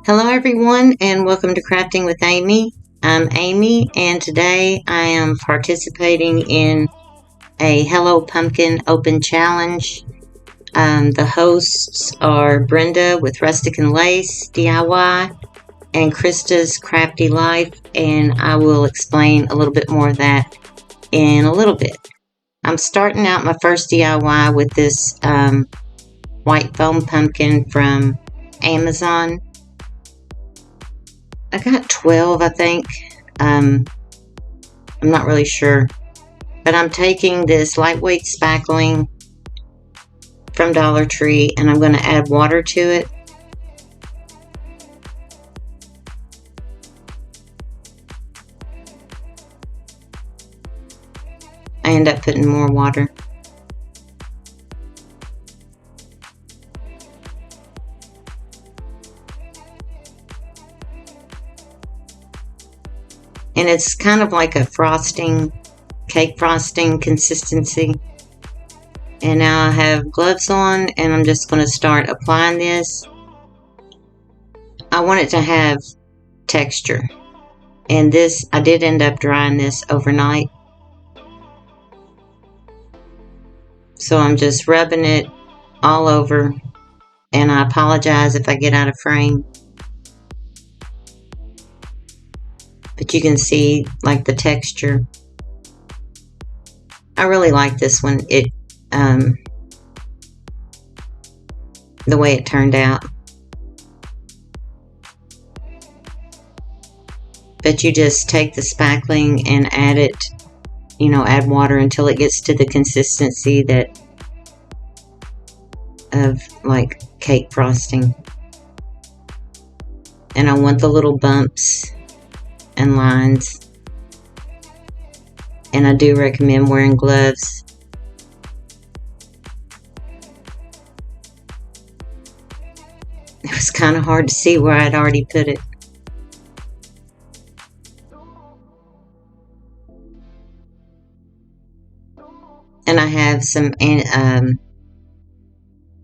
Hello everyone and welcome to Crafting with Amy. I'm Amy and today I am participating in a Hello Pumpkin Open Challenge. The hosts are Brenda with Rustic Lace DIY and Krista's Crafty Life, and I will explain a little bit more of that in a little bit. I'm starting out my first DIY with this white foam pumpkin from Amazon. I got 12, I think. I'm not really sure. But I'm taking this lightweight spackling from Dollar Tree and I'm going to add water to it. I end up putting more water. And it's kind of like a frosting, cake frosting consistency. And now I have gloves on and I'm just going to start applying this. I want it to have texture. And this, I did end up drying this overnight. So I'm just rubbing it all over. And I apologize if I get out of frame. But you can see like the texture. I really like this one. The way it turned out. But you just take the spackling and add it, add water until it gets to the consistency of like cake frosting. And I want the little bumps and lines, and I do recommend wearing gloves. It was kind of hard to see where I'd already put it. And I have some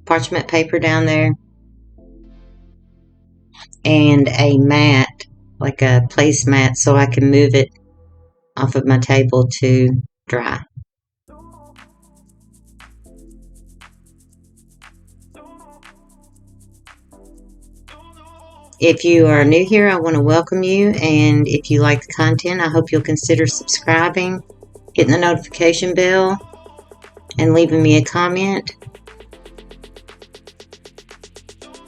parchment paper down there and a mat, like a placemat, so I can move it off of my table to dry. If you are new here, I want to welcome you, and if you like the content, I hope you'll consider subscribing, hitting the notification bell, and leaving me a comment.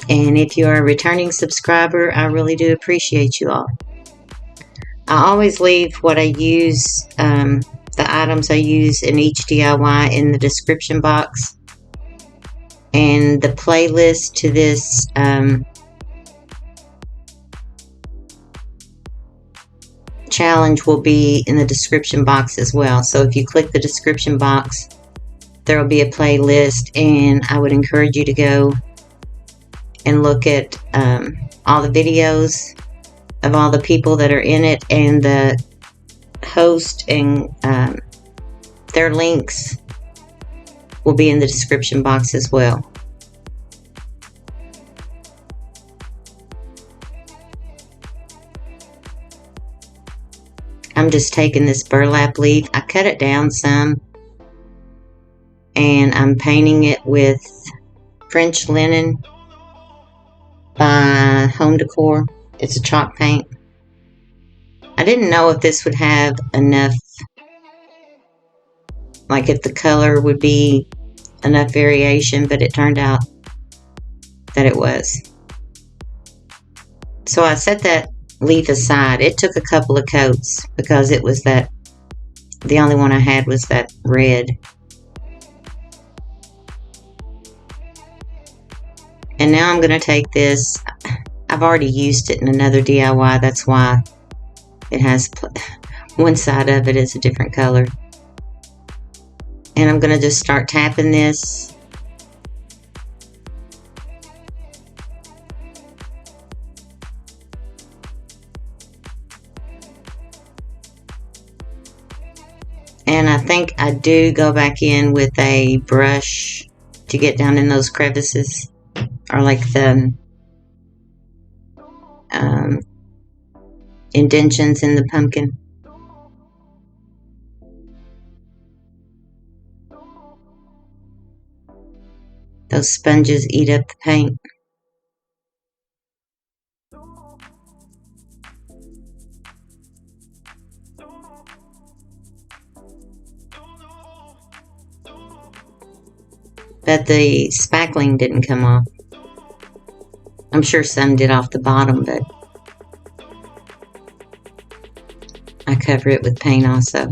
And if you are a returning subscriber, I really do appreciate you all. I always leave what I use, the items I use in each DIY in the description box. And the playlist to this challenge will be in the description box as well. So if you click the description box, there will be a playlist, and I would encourage you to go and look at all the videos of all the people that are in it, and the host and their links will be in the description box as well. I'm just taking this burlap leaf, I cut it down some, and I'm painting it with French linen by Home Decor. It's a chalk paint. I didn't know if this would have enough, like if the color would be enough variation, but it turned out that it was. So I set that leaf aside. It took a couple of coats because it was the only one I had was that red. And now I'm going to take this. I've already used it in another DIY. That's why it has one side of it is a different color. And I'm going to just start tapping this. And I think I do go back in with a brush to get down in those crevices, or like indentions in the pumpkin. Those sponges eat up the paint. But the spackling didn't come off. I'm sure some did off the bottom, but I cover it with paint also.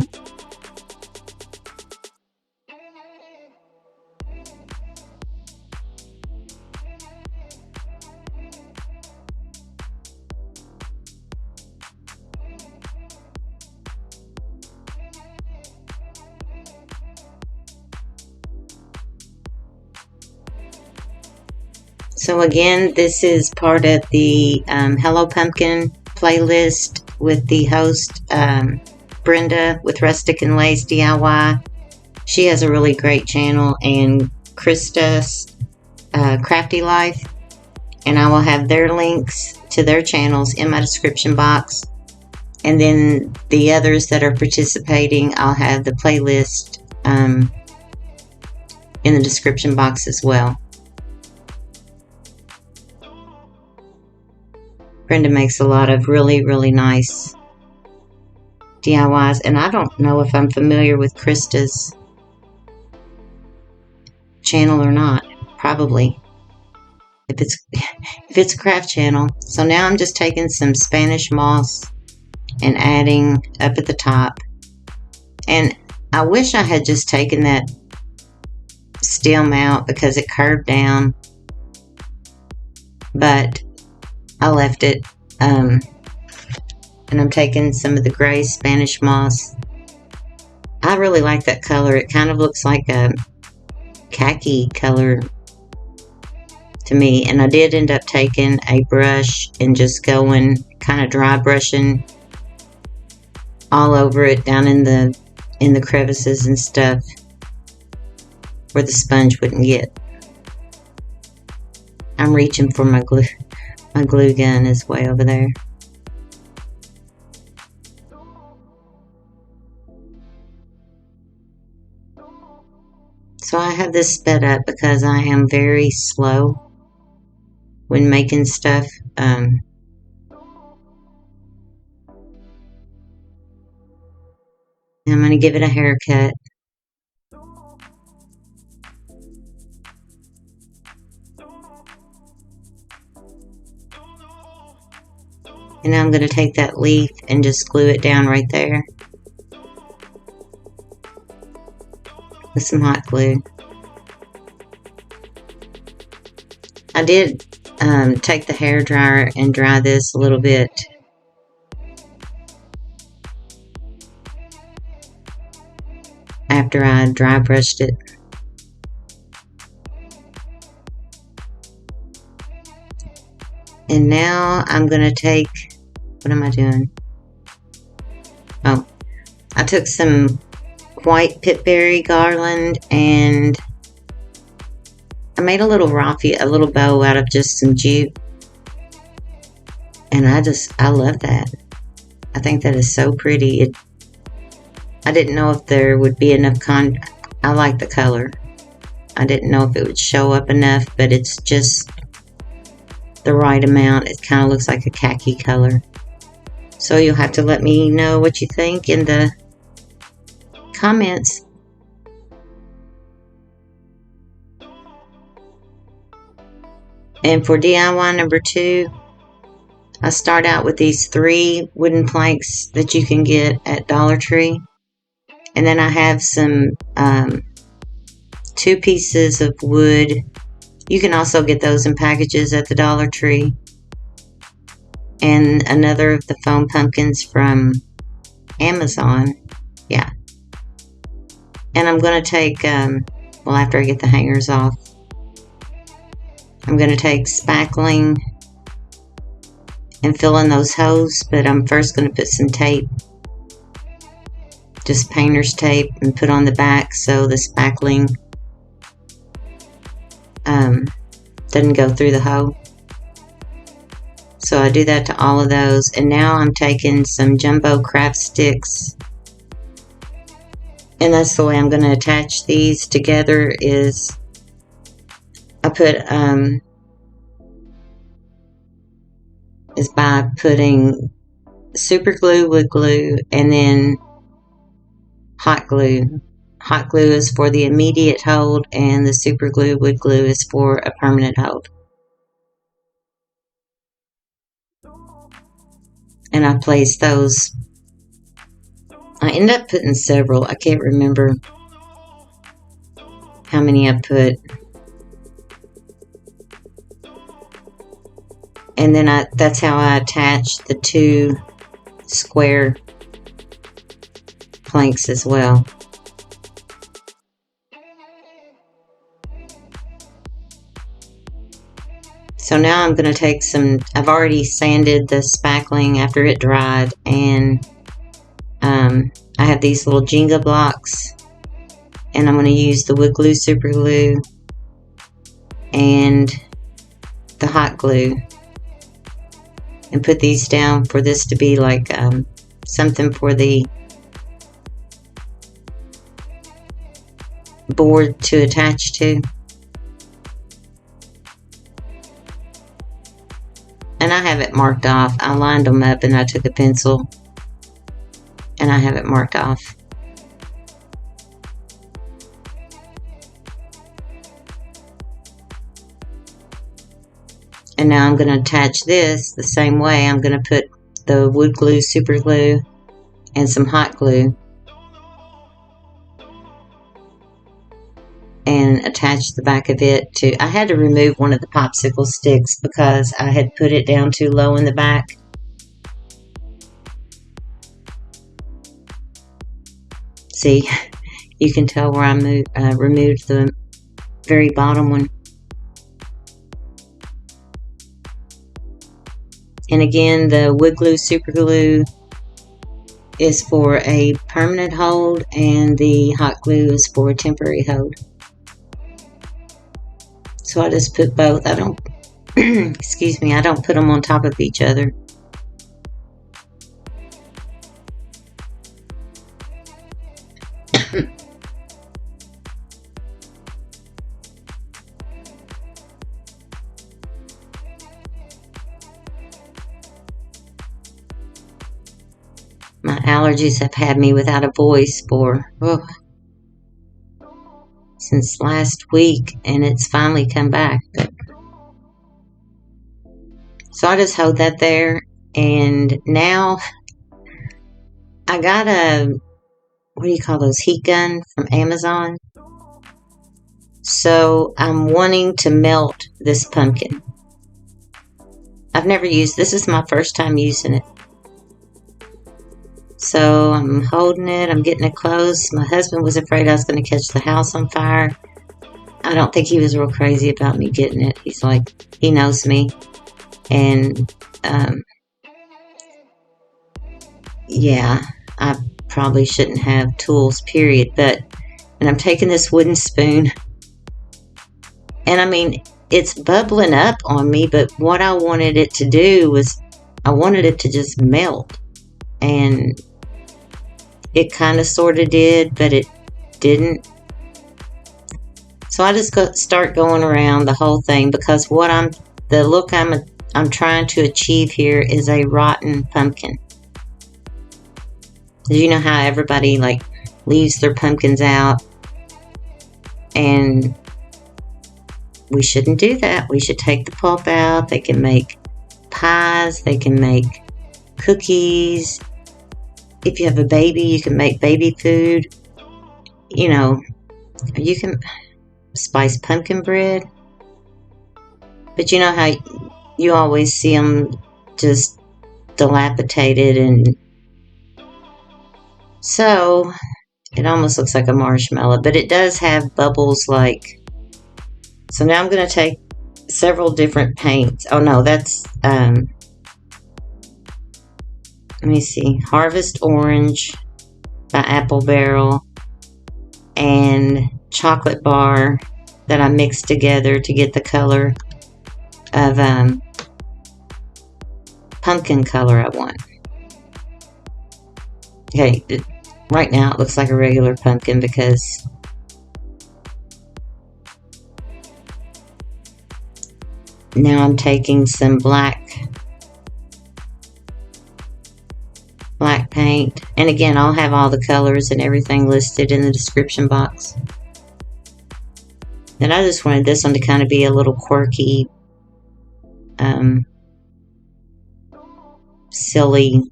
So again, this is part of the Hello Pumpkin playlist with the host, Brenda with Rustic Lace DIY. She has a really great channel, and Krista's Crafty Life. And I will have their links to their channels in my description box. And then the others that are participating, I'll have the playlist in the description box as well. Brenda makes a lot of really, really nice DIYs, and I don't know if I'm familiar with Krista's channel or not. Probably, if it's a craft channel. So now I'm just taking some Spanish moss and adding up at the top. And I wish I had just taken that stem out because it curved down, but I left it, and I'm taking some of the gray Spanish moss. I really like that color. It kind of looks like a khaki color to me, and I did end up taking a brush and just going kind of dry brushing all over it down in the crevices and stuff where the sponge wouldn't get. I'm reaching for my glue. My glue gun is way over there. So I have this sped up because I am very slow when making stuff. I'm going to give it a haircut. And now I'm going to take that leaf and just glue it down right there with some hot glue. I did take the hair dryer and dry this a little bit. After I dry brushed it. And now I'm going to take, what am I doing? Oh, I took some white pitberry garland and I made a little raffia, a little bow out of just some jute. And I love that. I think that is so pretty. I didn't know if there would be enough I like the color. I didn't know if it would show up enough, but it's just the right amount. It kind of looks like a khaki color. So you'll have to let me know what you think in the comments. And for DIY number 2, I start out with these 3 wooden planks that you can get at Dollar Tree. And then I have some 2 pieces of wood. You can also get those in packages at the Dollar Tree. And another of the foam pumpkins from Amazon. Yeah. And I'm going to take, well, after I get the hangers off, I'm going to take spackling and fill in those holes. But I'm first going to put some tape, just painter's tape, and put on the back so the spackling doesn't go through the hole. So I do that to all of those. And now I'm taking some jumbo craft sticks. And that's the way I'm going to attach these together is I put, is by putting super glue, wood glue, and then hot glue. Hot glue is for the immediate hold, and the super glue, wood glue is for a permanent hold. And I place those. I end up putting several. I can't remember how many I put. And then that's how I attach the two square planks as well. So now I'm going to take some, I've already sanded the spackling after it dried, and I have these little Jenga blocks, and I'm going to use the wood glue, super glue, and the hot glue, and put these down for this to be like something for the board to attach to. And I have it marked off. I lined them up and I took a pencil and I have it marked off. And now I'm going to attach this the same way. I'm going to put the wood glue, super glue, and some hot glue, and attach the back of it to, I had to remove one of the popsicle sticks because I had put it down too low in the back. See, you can tell where I removed the very bottom one. And again, the wood glue, super glue is for a permanent hold, and the hot glue is for a temporary hold. So I just put both. I don't, excuse me, I don't put them on top of each other. My allergies have had me without a voice for since last week, and it's finally come back. So I just hold that there, and now I got a, what do you call those, heat gun from Amazon. So I'm wanting to melt this pumpkin. I've never used, this is my first time using it. So I'm holding it, I'm getting it close. My husband was afraid I was going to catch the house on fire. I don't think he was real crazy about me getting it. He's like, he knows me. And, yeah, I probably shouldn't have tools, period. But, and I'm taking this wooden spoon. And I mean, it's bubbling up on me, but what I wanted it to do was, I wanted it to just melt. And it kind of sort of did, but it didn't. So I just start going around the whole thing, because what the look I'm trying to achieve here is a rotten pumpkin. You know how everybody like leaves their pumpkins out, and we shouldn't do that. We should take the pulp out. They can make pies, they can make cookies. If you have a baby, you can make baby food. You know, you can spice pumpkin bread. But you know how you always see them just dilapidated, and so it almost looks like a marshmallow, but it does have bubbles like. So now I'm going to take several different paints. Oh no, that's let me see, Harvest Orange by Apple Barrel, and Chocolate Bar that I mixed together to get the color of pumpkin color I want. Okay, right now it looks like a regular pumpkin because now I'm taking some black paint, and again I'll have all the colors and everything listed in the description box. And I just wanted this one to kind of be a little quirky, silly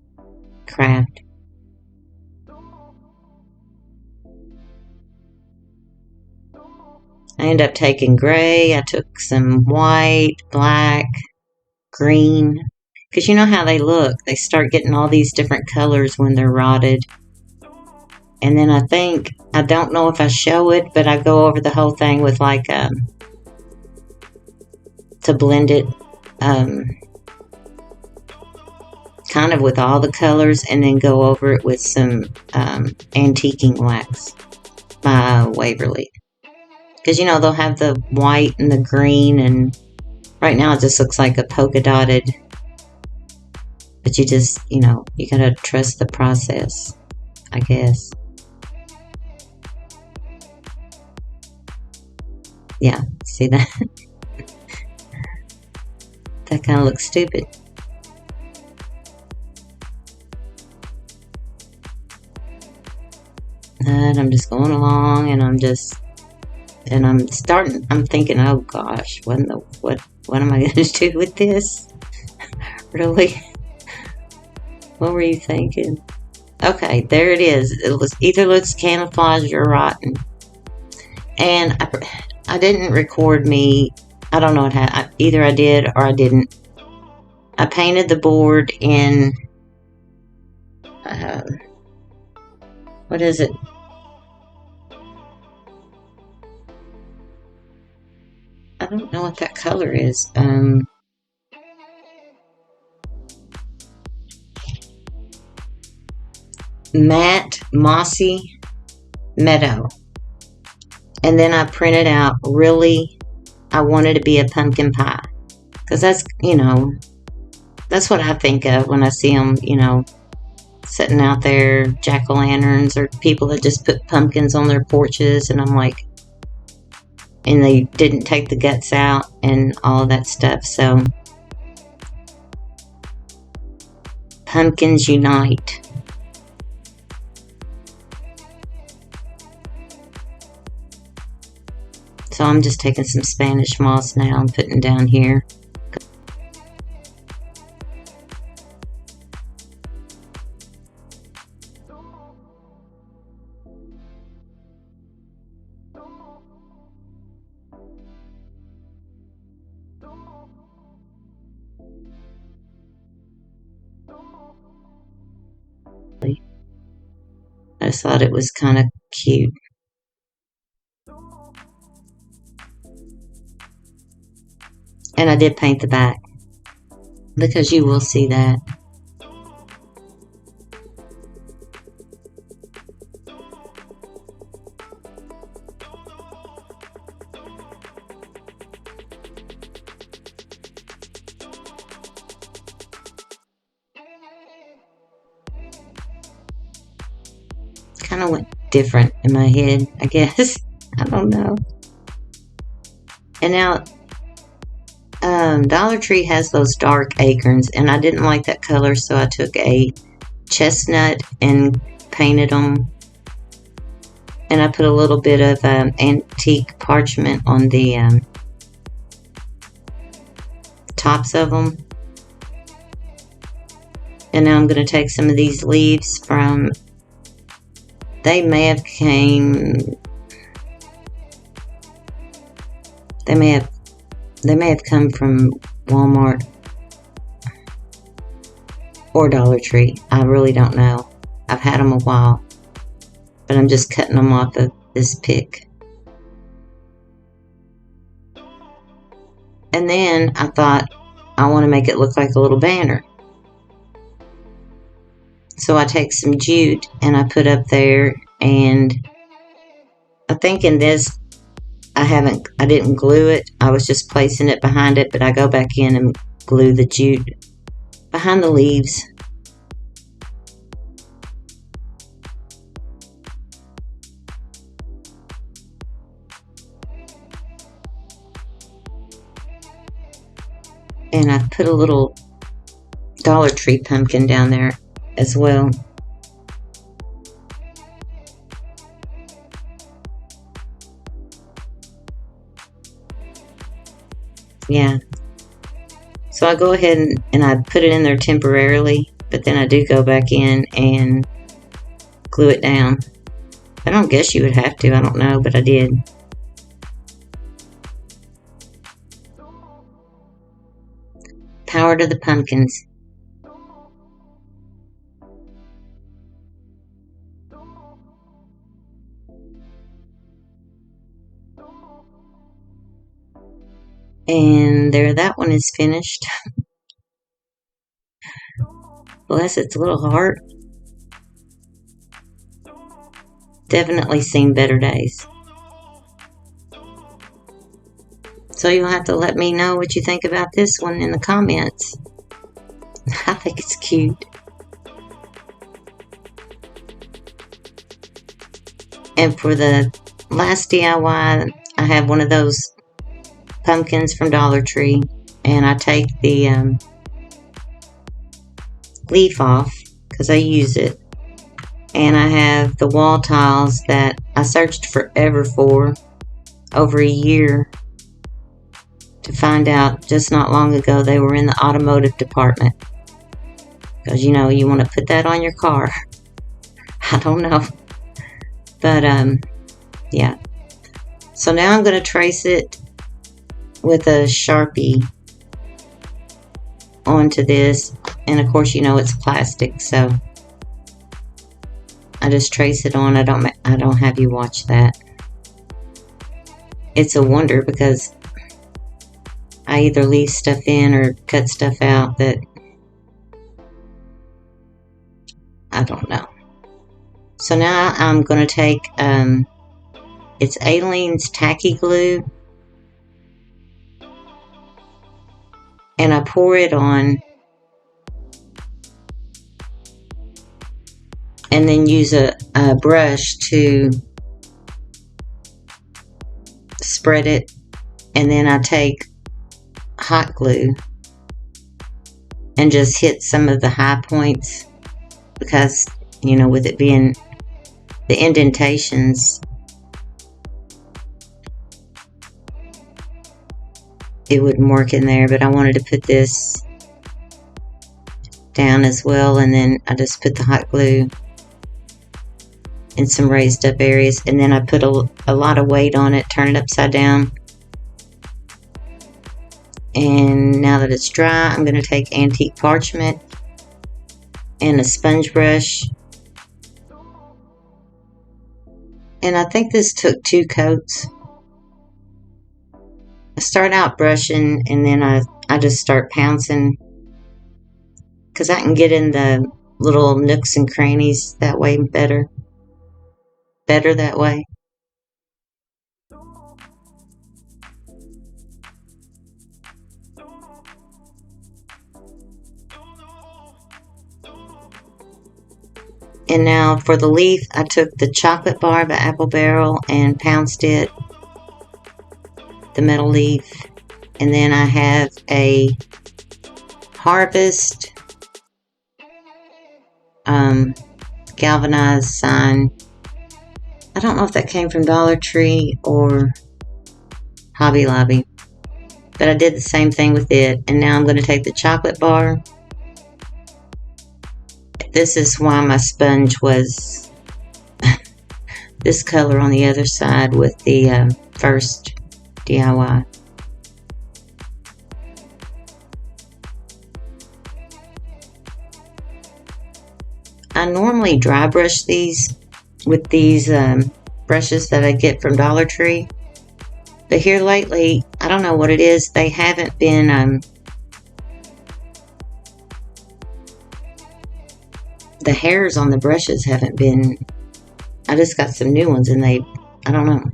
craft. I ended up taking gray, I took some white, black, green, because you know how they look. They start getting all these different colors when they're rotted. And then I don't know if I show it, but I go over the whole thing with like, to blend it, kind of with all the colors, and then go over it with some antiquing wax by Waverly. Because, you know, they'll have the white and the green, and right now it just looks like a polka dotted. But you just, you know, you gotta trust the process, I guess. Yeah, see that? That kind of looks stupid. And I'm just going along, and I'm thinking, oh gosh, what am I going to do with this? Really? What were you thinking? Okay, there it is. Either looks camouflaged or rotten. And I didn't record me. I don't know what happened. Either I did or I didn't. I painted the board in, what is it? I don't know what that color is. Matte Mossy Meadow. And then I printed out, really, I wanted to be a pumpkin pie. Because that's, you know, that's what I think of when I see them, you know, sitting out there, jack-o'-lanterns, or people that just put pumpkins on their porches, and I'm like, and they didn't take the guts out and all of that stuff. So pumpkins unite. So I'm just taking some Spanish moss now and putting down here. I just thought it was kind of cute. And I did paint the back, because you will see that. Kind of went different in my head, I guess. I don't know. And now, Dollar Tree has those dark acorns, and I didn't like that color, so I took a chestnut and painted them. And I put a little bit of antique parchment on the tops of them. And now I'm going to take some of these leaves from, they may have come from Walmart or Dollar Tree. I really don't know. I've had them a while, but I'm just cutting them off of this pick. And then I thought, I want to make it look like a little banner. So I take some jute and I put up there, and I think in this, I didn't glue it. I was just placing it behind it, but I go back in and glue the jute behind the leaves. And I put a little Dollar Tree pumpkin down there as well. Yeah. So I go ahead and I put it in there temporarily, but then I do go back in and glue it down. I don't guess you would have to, I don't know, but I did. Power to the pumpkins. And there, that one is finished. Bless its little heart. Definitely seen better days. So you'll have to let me know what you think about this one in the comments. I think it's cute. And for the last DIY, I have one of those pumpkins from Dollar Tree, and I take the leaf off because I use it, and I have the wall tiles that I searched forever for, over a year, to find out just not long ago they were in the automotive department, because you know you want to put that on your car. I don't know, but yeah. So now I'm going to trace it with a Sharpie onto this, and of course you know it's plastic, so I just trace it on. I don't have you watch that. It's a wonder because I either leave stuff in or cut stuff out that I don't know. So now I'm going to take it's Aleene's tacky glue, and I pour it on, and then use a brush to spread it, and then I take hot glue and just hit some of the high points, because you know, with it being the indentations, it wouldn't work in there, but I wanted to put this down as well, and then I just put the hot glue in some raised up areas, and then I put a lot of weight on it, turn it upside down, and now that it's dry, I'm going to take antique parchment and a sponge brush, and I think this took 2 coats. I start out brushing, and then I just start pouncing, because I can get in the little nooks and crannies that way better that way. And now for the leaf, I took the chocolate bar by Apple Barrel and pounced it, the metal leaf, and then I have a Harvest galvanized sign. I don't know if that came from Dollar Tree or Hobby Lobby, but I did the same thing with it. And now I'm going to take the chocolate bar. This is why my sponge was this color on the other side with the first DIY. I normally dry brush these with these brushes that I get from Dollar Tree, but here lately, I don't know what it is, they haven't been the hairs on the brushes haven't been, I just got some new ones and I don't know.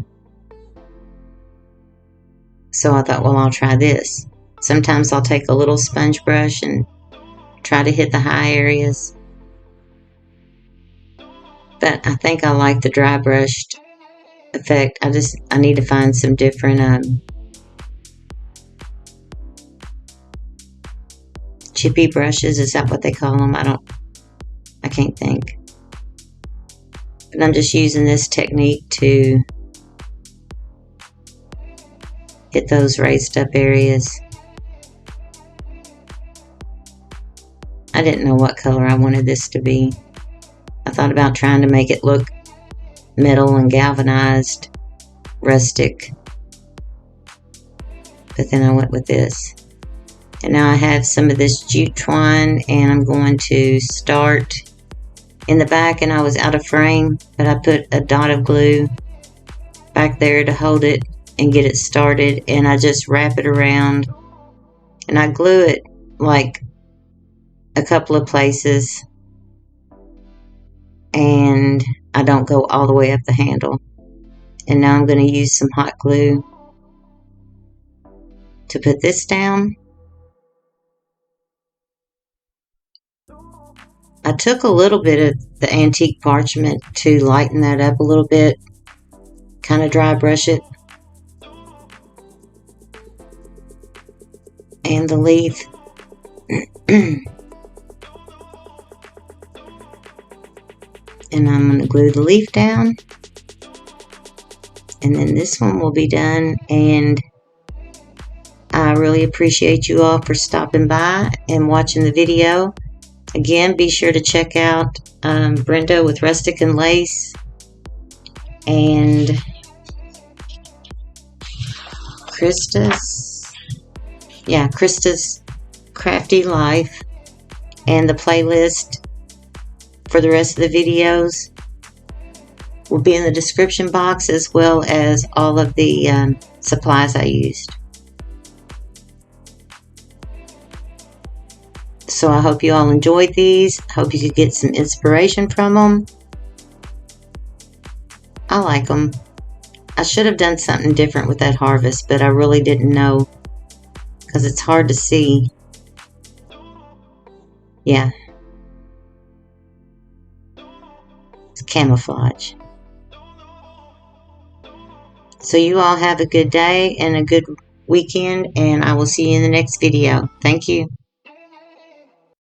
So I thought, well, I'll try this. Sometimes I'll take a little sponge brush and try to hit the high areas. But I think I like the dry brushed effect. I need to find some different chippy brushes. Is that what they call them? I can't think. But I'm just using this technique to hit those raised up areas. I didn't know what color I wanted this to be. I thought about trying to make it look metal and galvanized, rustic. But then I went with this. And now I have some of this jute twine, and I'm going to start in the back, and I was out of frame, but I put a dot of glue back there to hold it and get it started, and I just wrap it around, and I glue it like a couple of places, and I don't go all the way up the handle. And now I'm going to use some hot glue to put this down. I took a little bit of the antique parchment to lighten that up a little bit, kind of dry brush it. And the leaf. And I'm going to glue the leaf down. And then this one will be done. And I really appreciate you all for stopping by and watching the video. Again, be sure to check out Brenda with Rustic and Lace, and Krista's Crafty Life, and the playlist for the rest of the videos will be in the description box, as well as all of the supplies I used. So I hope you all enjoyed these. Hope you could get some inspiration from them. I like them. I should have done something different with that harvest, but I really didn't know because it's hard to see. Yeah. It's camouflage. So you all have a good day and a good weekend, and I will see you in the next video. Thank you.